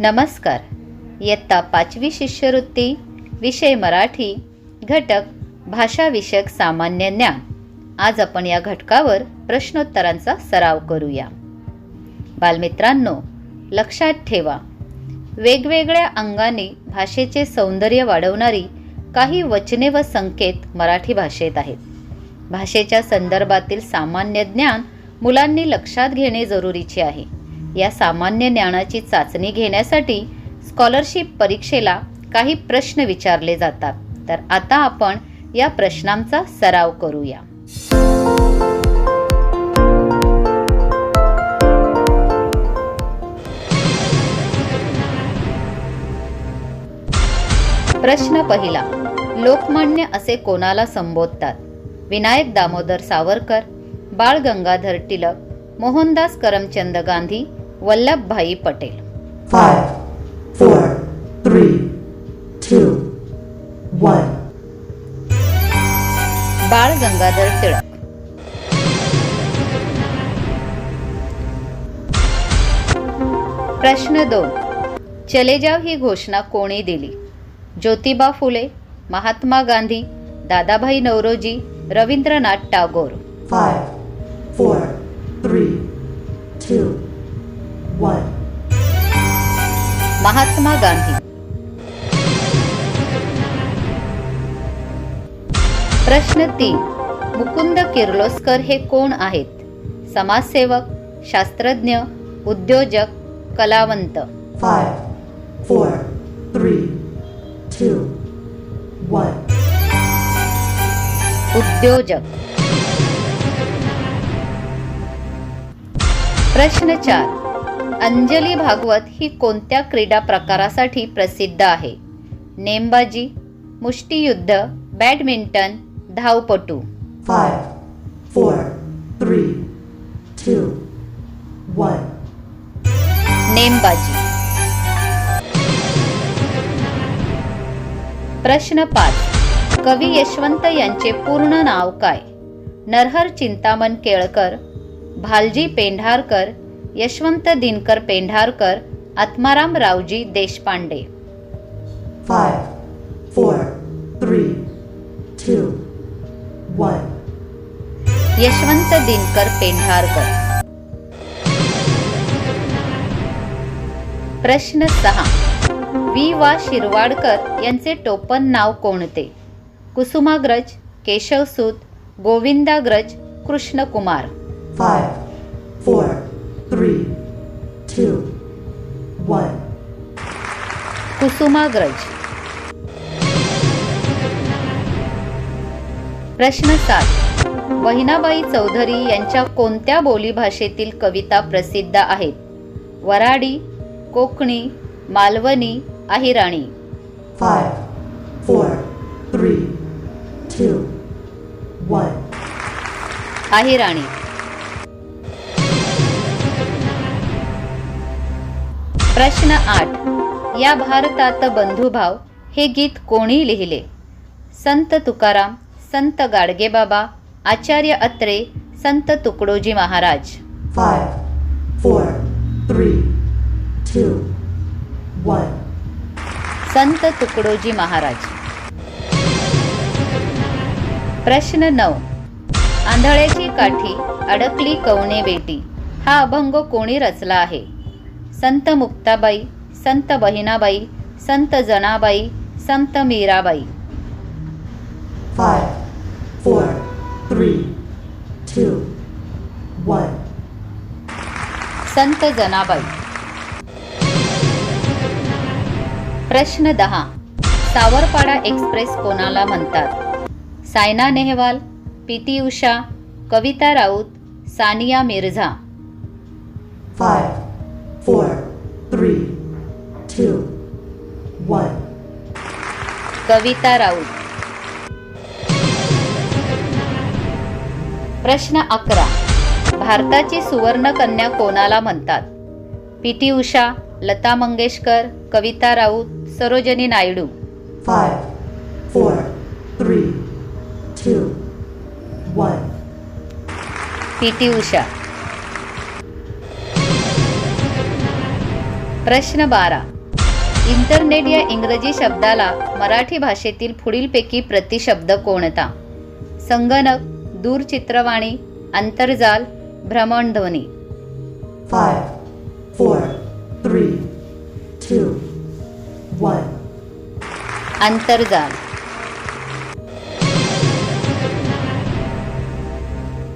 नमस्कार. इयत्ता 5वी शिष्यवृत्ती, विषय मराठी, घटक भाषाविषयक सामान्य ज्ञान. आज आपण या घटकावर प्रश्नोत्तरांचा सराव करूया. बालमित्रांनो, लक्षात ठेवा, वेगवेगळ्या अंगाने भाषेचे सौंदर्य वाढवणारी काही वचने व संकेत मराठी भाषेत आहेत. भाषेच्या संदर्भातील सामान्य ज्ञान मुलांनी लक्षात घेणे जरुरीचे आहे. या सामान्य ज्ञानाची चाचणी घेण्यासाठी स्कॉलरशिप परीक्षेला काही प्रश्न विचारले जातात. तर आता आपण या प्रश्नांचा सराव करूया. प्रश्न पहिला. लोकमान्य असे कोणाला संबोधतात? विनायक दामोदर सावरकर, बाळ गंगाधर टिळक, मोहनदास करमचंद गांधी, वल्लभभाई पटेल. 5, 4, 3, 2, 1. बाळ गंगाधर टिळक. प्रश्न 2. चले जाव ही घोषणा कोणी दिली? ज्योतिबा फुले, महात्मा गांधी, दादाभाई नौरोजी, रवींद्रनाथ टागोर. 5, 4, 3, 2, 1. महात्मा गांधी. प्रश्न 3. मुकुंद किर्लोस्कर हे कोण आहेत? समाजसेवक, शास्त्रज्ञ, उद्योजक, कलावंत. 5, 4, 3, 2, 1. उद्योजक. प्रश्न 4. अंजली भागवत ही कोणत्या क्रीडा प्रकारासाठी प्रसिद्ध आहे? नेमबाजी, मुष्टियुद्ध, बॅडमिंटन, धावपटू. 5, 4, 3, 2, 1. नेमबाजी. प्रश्न 5. कवी यशवंत यांचे पूर्ण नाव काय? नरहर चिंतामण केळकर, भालजी पेंढारकर, यशवंत दिनकर पेंढारकर, आत्माराम रावजी देशपांडे. 5, 4, 3, 2, 1. यशवंत दिनकर पेंढारकर. प्रश्न 6. वि. वा. शिरवाडकर यांचे टोपण नाव कोणते? कुसुमाग्रज, केशवसूत, गोविंदाग्रज, कृष्णकुमार. 5, 4, 3, 2, 1. कुसुमाग्रज. प्रश्न 7. बहिणाबाई चौधरी यांच्या कोणत्या बोलीभाषेतील कविता प्रसिद्ध आहेत? वऱ्हाडी, कोकणी, मालवणी, अहिराणी. 5, 4, 3, 2, 1. अहिराणी. प्रश्न 8. या भारतात बंधुभाव हे गीत कोणी लिहिले? संत तुकाराम, संत गाडगेबाबा, आचार्य अत्रे, संत तुकडोजी महाराज. 5, 4, 3, 2, 1. संत तुकडोजी महाराज. प्रश्न 9. आंधळ्याची काठी अडकली कवणे बेटी हा अभंग कोणी रचला आहे? संत मुक्ताबाई, संत बहिणाबाई, संत जनाबाई, संत मीराबाई. 5, 4, 3, 2, 1. संत जनाबाई. प्रश्न 10. सावरपाडा एक्सप्रेस कोणाला म्हणतात? सायना नेहवाल, पी.टी. उषा, कविता राऊत, सानिया मिर्झा. 5, 4, 3, 2, 1. कविता राऊत. प्रश्न 11. भारताची सुवर्णकन्या कोणाला म्हणतात? पी.टी. उषा, लता मंगेशकर, कविता राऊत, सरोजिनी नायडू. 5, 4, 3, 2, 1. पी.टी. उषा. प्रश्न 12. इंटरनेट या इंग्रजी शब्दाला मराठी भाषेतील पुढीलपैकी प्रतिशब्द कोणता? संगणक, दूरचित्रवाणी, आंतरजाल, भ्रमणध्वनी. 5, 4, 3, 2, 1. आंतरजाल.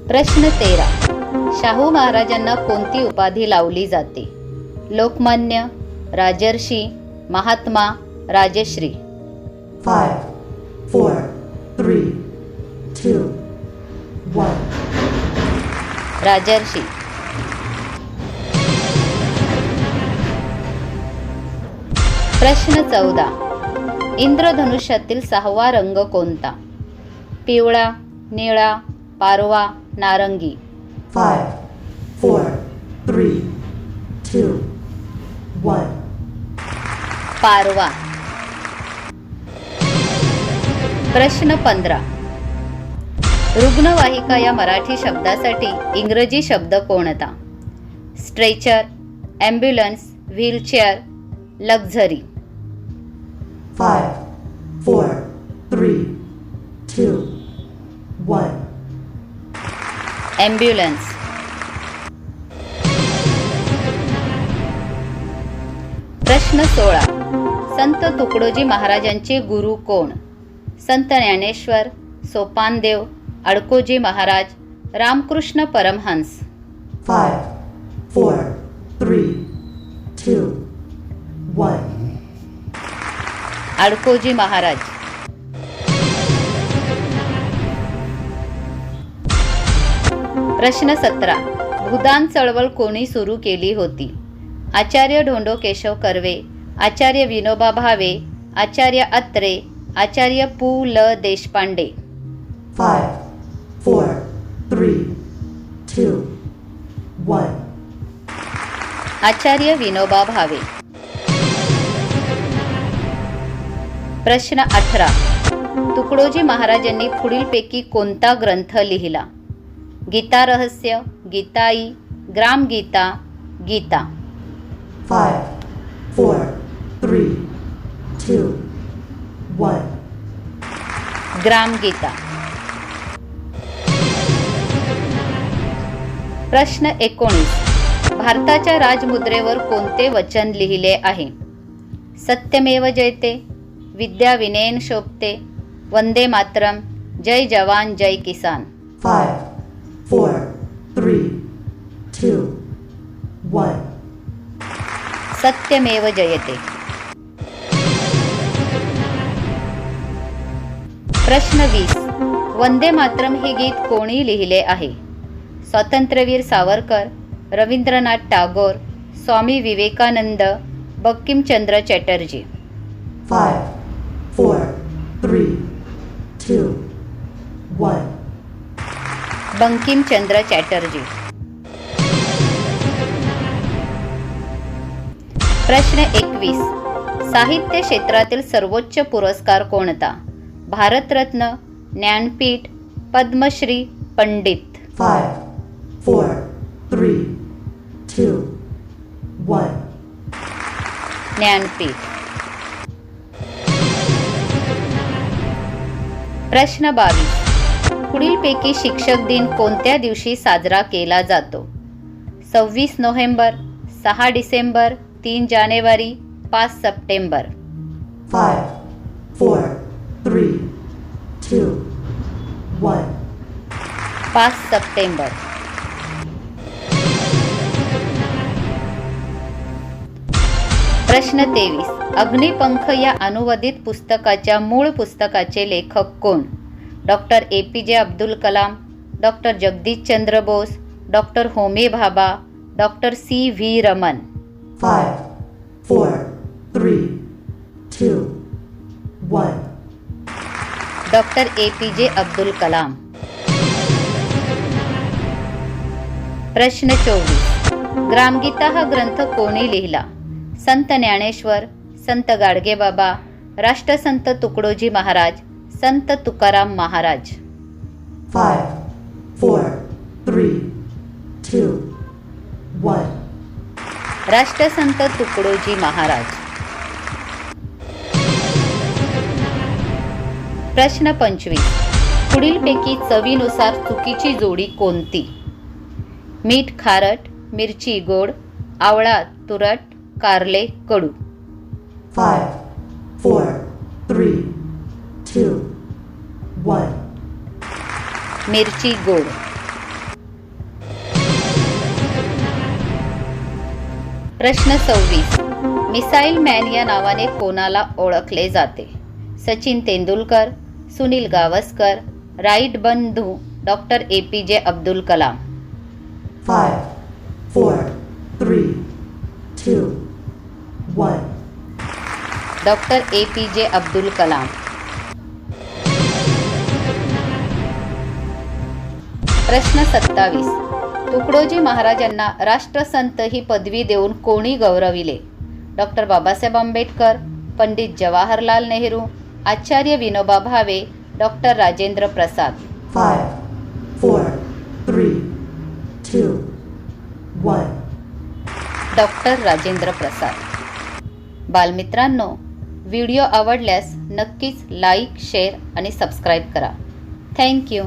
प्रश्न 13. शाहू महाराजांना कोणती उपाधी लावली जाते? लोकमान्य, राजर्षी, महात्मा, राजश्री. 5, 4, 3, 2, 1. राजर्षी. प्रश्न 14. इंद्रधनुष्यातील 6वा रंग कोणता? पिवळा, निळा, पारवा, नारंगी. 5, 4, 3, 2, 1. पारवा. प्रश्न 15. रुग्णवाहिका या मराठी शब्दासाठी इंग्रजी शब्द कोणता? Stretcher, ambulance, wheelchair, luxury. 5, 4, 3, 2, 1. Ambulance. प्रश्न 16. संत तुकडोजी महाराजांचे गुरु कोण? संत ज्ञानेश्वर, सोपानदेव, अडकोजी महाराज, रामकृष्ण परमहंस. 5, 4, 3, 2, 1. अडकोजी महाराज. प्रश्न 17. भूदान चळवळ कोणी सुरू केली होती? आचार्य ढोंडो केशव कर्वे, आचार्य विनोबा भावे, आचार्य अत्रे, आचार्य पु ल देशपांडे. 5, 4, 3, 2, 1. आचार्य विनोबा भावे. प्रश्न 18. तुकडोजी महाराजांनी पुढीलपैकी कोणता ग्रंथ लिहिला? गीता रहस्य, गीताई, ग्रामगीता, गीता. 5, 4, 3, 2, 1. ग्रामगीता. प्रश्न 19. भारताच्या राजमुद्रेवर कोणते वचन लिहिले आहे? सत्यमेव जयते, विद्या विनयन शोभते, वंदे मातरम, जय जवान जय किसान. 5, 4, 3, 2, 1. सत्यमेव जयते. प्रश्न 20. वंदे मातरम हे गीत कोणी लिहिले आहे? स्वातंत्र्यवीर सावरकर, रवींद्रनाथ टागोर, स्वामी विवेकानंद, बंकिमचंद्र चॅटर्जी. 5, 4, 3, 2, 1. बंकिमचंद्र चॅटर्जी. प्रश्न 21. साहित्य क्षेत्रातील सर्वोच्च पुरस्कार कोणता? भारतरत्न, ज्ञानपीठ, पद्मश्री, पंडित. 5, 4, 3, 2, 1. ज्ञानपीठ. प्रश्न 22. पुढीलपैकी शिक्षक दिन कोणत्या दिवशी साजरा केला जातो? 26 नोव्हेंबर, 6 डिसेंबर, 3 जानेवारी, 5 सप्टेंबर. 5, 4, 3, 2, 1. 5 सप्टेंबर. प्रश्न 23. अग्निपंख या अनुवादित पुस्तकाच्या मूळ पुस्तकाचे लेखक कोण? Doctor APJ Abdul Kalam, doctor Jagdishchandra Bose, doctor Homi Bhabha, doctor CV Raman. 5, 4, 3, 2, 1. Doctor APJ Abdul Kalam. प्रश्न 24. ग्रामगीता हा ग्रंथ कोणी लिहिला? संत ज्ञानेश्वर, संत गाडगेबाबा, राष्ट्रसंत तुकडोजी महाराज, संत तुकाराम महाराज. 5, 4, 3, 2, 1. राष्ट्रसंत तुकडोजी महाराज. प्रश्न 25. पुढीलपैकी चवीनुसार चुकीची जोडी कोणती? मीठ खारट, मिरची गोड, आवळा तुरट, कारले कडू. 5, 4, 3, 2, 1. मिरची गोड. प्रश्न 26. मिसाईल मॅन या नावाने कोणाला ओळखले जाते? सचिन तेंडुलकर, सुनील गावस्कर, राईट बंधू doctor APJ Abdul Kalam. 5, 4, 3, 2, 1. Doctor APJ Abdul Kalam. प्रश्न 27. तुकडोजी महाराजांना राष्ट्रसंत ही पदवी देऊन कोणी गौरविले? डॉक्टर बाबासाहेब आंबेडकर, पंडित जवाहरलाल नेहरू, आचार्य विनोबा भावे, डॉक्टर राजेंद्र प्रसाद. 5, 4, 3, 2, 1. डॉक्टर राजेंद्र प्रसाद. बालमित्रांनो, व्हिडिओ आवडल्यास नक्कीच लाईक, शेअर आणि सबस्क्राईब करा. थँक्यू.